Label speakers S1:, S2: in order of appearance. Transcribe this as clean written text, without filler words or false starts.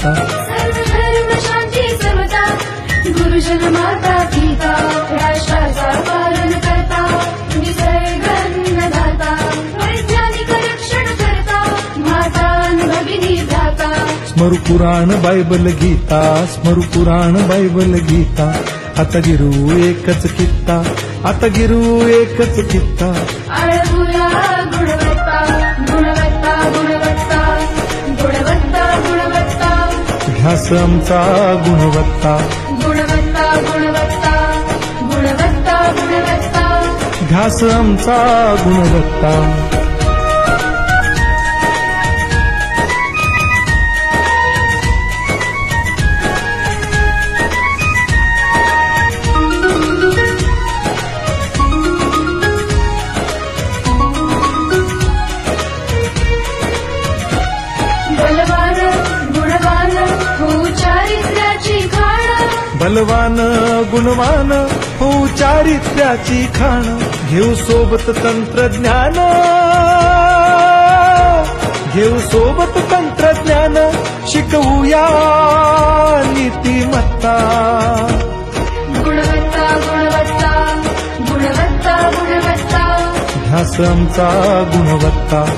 S1: गुणवत्ता.
S2: सर्वधर्म शांती समता गुरुजन माता पिता राष्ट्राचा पालन करता निसर्गन्नदाता वैज्ञानिक रक्षण करता माता भगिनी भ्राता.
S1: स्मरू पुराण बायबल गीता, स्मरू पुराण बायबल गीता. आता गिरू एकच कित्ता, आता गिरू एकच कित्ता.
S2: आळवूया गुणवत्ता गुणवत्ता गुणवत्ता गुणवत्ता गुणवत्ता.
S1: ध्यास आमचा गुणवत्ता,
S2: गुणवत्ता गुणवत्ता गुणवत्ता गुणवत्ता.
S1: ध्यास आमचा गुणवत्ता.
S2: बलवान गुणवान होऊ चारित्र्याची खाण.
S1: बलवान गुणवान होऊ चारित्र्याची खाण. घेऊ सोबत तंत्रज्ञान, घेऊ सोबत तंत्रज्ञान. शिकवूया नीतिमत्ता.
S2: गुणवत्ता गुणवत्ता गुणवत्ता गुणवत्ता.
S1: ध्यास आमचा गुणवत्ता.